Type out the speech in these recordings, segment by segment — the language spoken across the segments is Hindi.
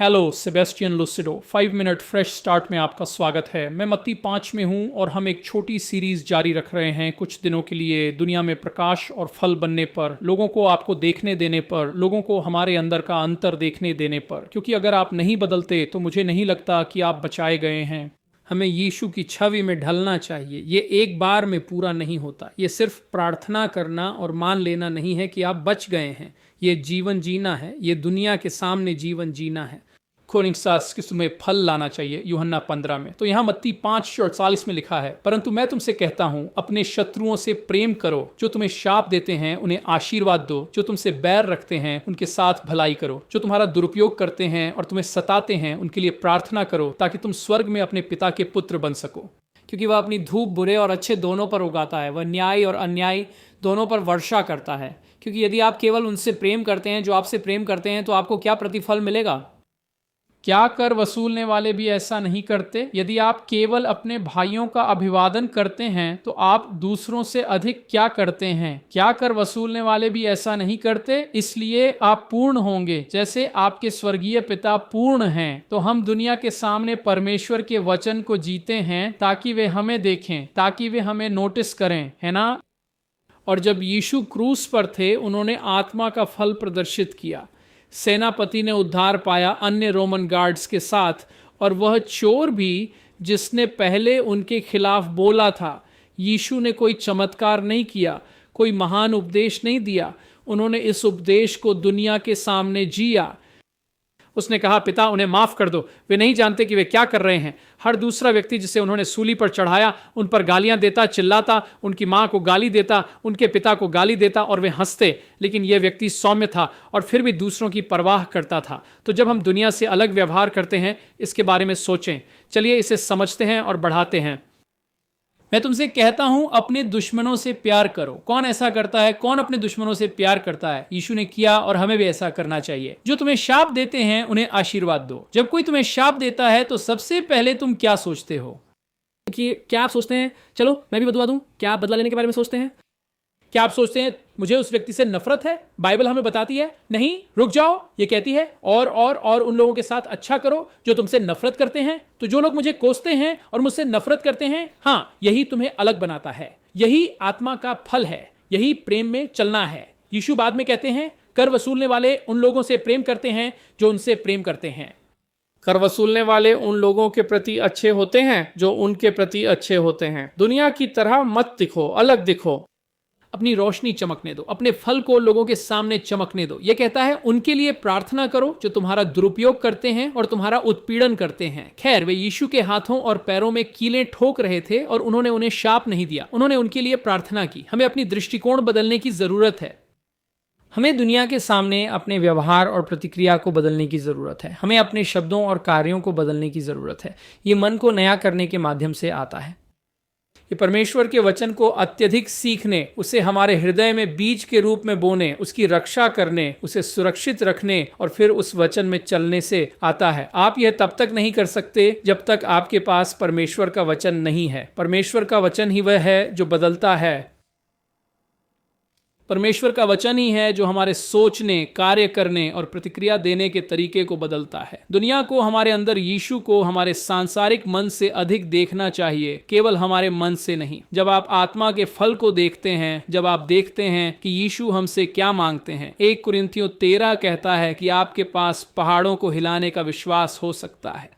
Hello Sebastian Lucido 5 minute fresh start में आपका स्वागत है। मैं मत्ती 5 में हूँ और हम एक छोटी सीरीज जारी रख रहे हैं कुछ दिनों के लिए दुनिया में प्रकाश और फल बनने पर, लोगों को आपको देखने देने पर, लोगों को हमारे अंदर का अंतर देखने देने पर। क्योंकि अगर आप नहीं बदलते तो मुझे नहीं लगता कि आप बचाए गए हैं। हमें यीशु की छवि में ढलना चाहिए। ये एक बार में पूरा नहीं होता। ये सिर्फ प्रार्थना करना और मान लेना नहीं है कि आप बच गए हैं। ये जीवन जीना है, ये दुनिया के सामने जीवन जीना है। कोरिन्थियों की तुम्हें फल लाना चाहिए, यूहन्ना 15 में। तो यहाँ मत्ती 5:48 में लिखा है, परंतु मैं तुमसे कहता हूँ अपने शत्रुओं से प्रेम करो, जो तुम्हें शाप देते हैं उन्हें आशीर्वाद दो, जो तुमसे बैर रखते हैं उनके साथ भलाई करो, जो तुम्हारा दुरुपयोग करते हैं और तुम्हें सताते हैं उनके लिए प्रार्थना करो, ताकि तुम स्वर्ग में अपने पिता के पुत्र बन सको। क्योंकि वह अपनी धूप बुरे और अच्छे दोनों पर उगाता है, वह न्याय और अन्याय दोनों पर वर्षा करता है। क्योंकि यदि आप केवल उनसे प्रेम करते हैं जो आपसे प्रेम करते हैं, तो आपको क्या प्रतिफल मिलेगा? क्या कर वसूलने वाले भी ऐसा नहीं करते? यदि आप केवल अपने भाइयों का अभिवादन करते हैं तो आप दूसरों से अधिक क्या करते हैं? क्या कर वसूलने वाले भी ऐसा नहीं करते? इसलिए आप पूर्ण होंगे जैसे आपके स्वर्गीय पिता पूर्ण हैं। तो हम दुनिया के सामने परमेश्वर के वचन को जीते हैं ताकि वे हमें देखें, ताकि वे हमें नोटिस करें, है ना? और जब यीशु क्रूस पर थे, उन्होंने आत्मा का फल प्रदर्शित किया। सेनापति ने उद्धार पाया अन्य रोमन गार्ड्स के साथ, और वह चोर भी जिसने पहले उनके खिलाफ बोला था। यीशु ने कोई चमत्कार नहीं किया, कोई महान उपदेश नहीं दिया। उन्होंने इस उपदेश को दुनिया के सामने जिया। उसने कहा, पिता उन्हें माफ कर दो, वे नहीं जानते कि वे क्या कर रहे हैं। हर दूसरा व्यक्ति जिसे उन्होंने सूली पर चढ़ाया उन पर गालियां देता, चिल्लाता, उनकी मां को गाली देता, उनके पिता को गाली देता, और वे हंसते। लेकिन यह व्यक्ति सौम्य था और फिर भी दूसरों की परवाह करता था। तो जब हम दुनिया से अलग व्यवहार करते हैं, इसके बारे में सोचें। चलिए इसे समझते हैं और बढ़ाते हैं। मैं तुमसे कहता हूं, अपने दुश्मनों से प्यार करो। कौन ऐसा करता है? कौन अपने दुश्मनों से प्यार करता है? यीशु ने किया और हमें भी ऐसा करना चाहिए। जो तुम्हें शाप देते हैं उन्हें आशीर्वाद दो। जब कोई तुम्हें शाप देता है तो सबसे पहले तुम क्या सोचते हो? कि क्या आप सोचते हैं चलो मैं भी बदला दूं? क्या आप बदला लेने के बारे में सोचते हैं? क्या आप सोचते हैं मुझे उस व्यक्ति से नफरत है? बाइबल हमें बताती है नहीं, रुक जाओ। ये कहती है और उन लोगों के साथ अच्छा करो जो तुमसे नफरत करते हैं। तो जो लोग मुझे कोसते हैं और मुझसे नफरत करते हैं, हाँ, यही तुम्हें अलग बनाता है। यही आत्मा का फल है, यही प्रेम में चलना है। यीशु बाद में कहते हैं, कर वसूलने वाले उन लोगों से प्रेम करते हैं जो उनसे प्रेम करते हैं। कर वसूलने वाले उन लोगों के प्रति अच्छे होते हैं जो उनके प्रति अच्छे होते हैं। दुनिया की तरह मत दिखो, अलग दिखो। अपनी रोशनी चमकने दो, अपने फल को लोगों के सामने चमकने दो। यह कहता है, उनके लिए प्रार्थना करो जो तुम्हारा दुरुपयोग करते हैं और तुम्हारा उत्पीड़न करते हैं। खैर, वे यीशु के हाथों और पैरों में कीलें ठोक रहे थे और उन्होंने उन्हें शाप नहीं दिया, उन्होंने उनके लिए प्रार्थना की। हमें अपनी दृष्टिकोण बदलने की जरूरत है। हमें दुनिया के सामने अपने व्यवहार और प्रतिक्रिया को बदलने की ज़रूरत है। हमें अपने शब्दों और कार्यों को बदलने की ज़रूरत है। ये मन को नया करने के माध्यम से आता है। ये परमेश्वर के वचन को अत्यधिक सीखने, उसे हमारे हृदय में बीज के रूप में बोने, उसकी रक्षा करने, उसे सुरक्षित रखने और फिर उस वचन में चलने से आता है। आप यह तब तक नहीं कर सकते जब तक आपके पास परमेश्वर का वचन नहीं है। परमेश्वर का वचन ही वह है जो बदलता है। परमेश्वर का वचन ही है जो हमारे सोचने, कार्य करने और प्रतिक्रिया देने के तरीके को बदलता है। दुनिया को हमारे अंदर यीशु को हमारे सांसारिक मन से अधिक देखना चाहिए, केवल हमारे मन से नहीं। जब आप आत्मा के फल को देखते हैं, जब आप देखते हैं कि यीशु हमसे क्या मांगते हैं। 1 कुरिन्थियों 13 कहता है कि आपके पास पहाड़ों को हिलाने का विश्वास हो सकता है।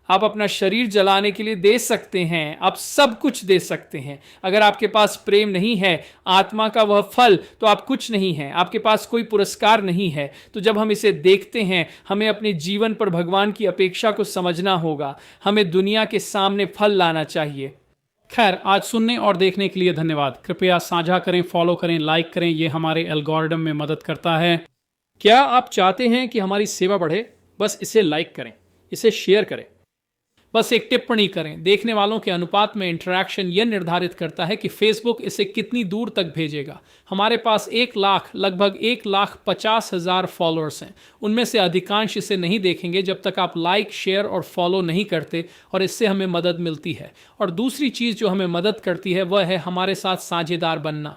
आप अपना शरीर जलाने के लिए दे सकते हैं, आप सब कुछ दे सकते हैं। अगर आपके पास प्रेम नहीं है, आत्मा का वह फल, तो आप कुछ नहीं है। आपके पास कोई पुरस्कार नहीं है। तो जब हम इसे देखते हैं, हमें अपने जीवन पर भगवान की अपेक्षा को समझना होगा। हमें दुनिया के सामने फल लाना चाहिए। खैर, आज सुनने और देखने के लिए धन्यवाद। कृपया साझा करें, फॉलो करें, लाइक करें। ये हमारे एल्गोरिदम में मदद करता है। क्या आप चाहते हैं कि हमारी सेवा बढ़े? बस इसे लाइक करें, इसे शेयर करें, बस एक टिप्पणी करें। देखने वालों के अनुपात में इंटरैक्शन यह निर्धारित करता है कि फेसबुक इसे कितनी दूर तक भेजेगा। हमारे पास लगभग 1,50,000 फॉलोअर्स हैं। उनमें से अधिकांश इसे नहीं देखेंगे जब तक आप लाइक, शेयर और फॉलो नहीं करते, और इससे हमें मदद मिलती है। और दूसरी चीज़ जो हमें मदद करती है वह है हमारे साथ साझेदार बनना।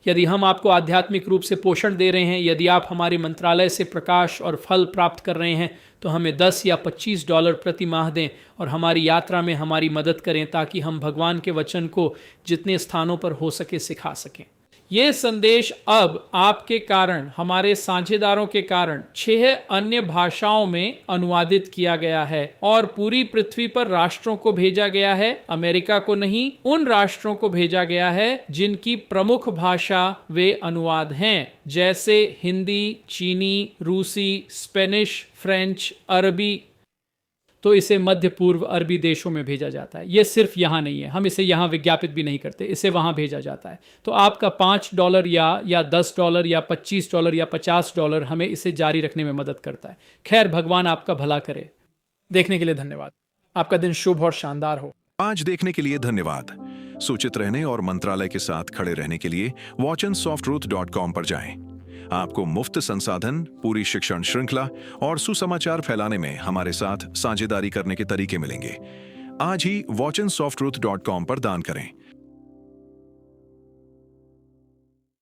यदि हम आपको आध्यात्मिक रूप से पोषण दे रहे हैं, यदि आप हमारे मंत्रालय से प्रकाश और फल प्राप्त कर रहे हैं, तो हमें $10 या $25 प्रति माह दें और हमारी यात्रा में हमारी मदद करें, ताकि हम भगवान के वचन को जितने स्थानों पर हो सके सिखा सकें। ये संदेश अब आपके कारण, हमारे साझेदारों के कारण 6 अन्य भाषाओं में अनुवादित किया गया है और पूरी पृथ्वी पर राष्ट्रों को भेजा गया है। अमेरिका को नहीं, उन राष्ट्रों को भेजा गया है जिनकी प्रमुख भाषा वे अनुवाद हैं, जैसे हिंदी, चीनी, रूसी, स्पेनिश, फ्रेंच, अरबी। तो इसे मध्य पूर्व अरबी देशों में भेजा जाता है। ये सिर्फ यहाँ नहीं है, हम इसे यहाँ विज्ञापित भी नहीं करते, इसे वहाँ भेजा जाता है। तो आपका $5 या $10 या $25 या $50 हमें इसे जारी रखने में मदद करता है। खैर, भगवान आपका भला करे। देखने के लिए धन्यवाद। आपका दिन शुभ और शानदार हो। आज देखने के लिए धन्यवाद। सूचित रहने और मंत्रालय के साथ खड़े रहने के लिए watchandsofttruth.com पर जाएं। आपको मुफ्त संसाधन, पूरी शिक्षण श्रृंखला और सुसमाचार फैलाने में हमारे साथ साझेदारी करने के तरीके मिलेंगे। आज ही watchandsofttruth.com पर दान करें।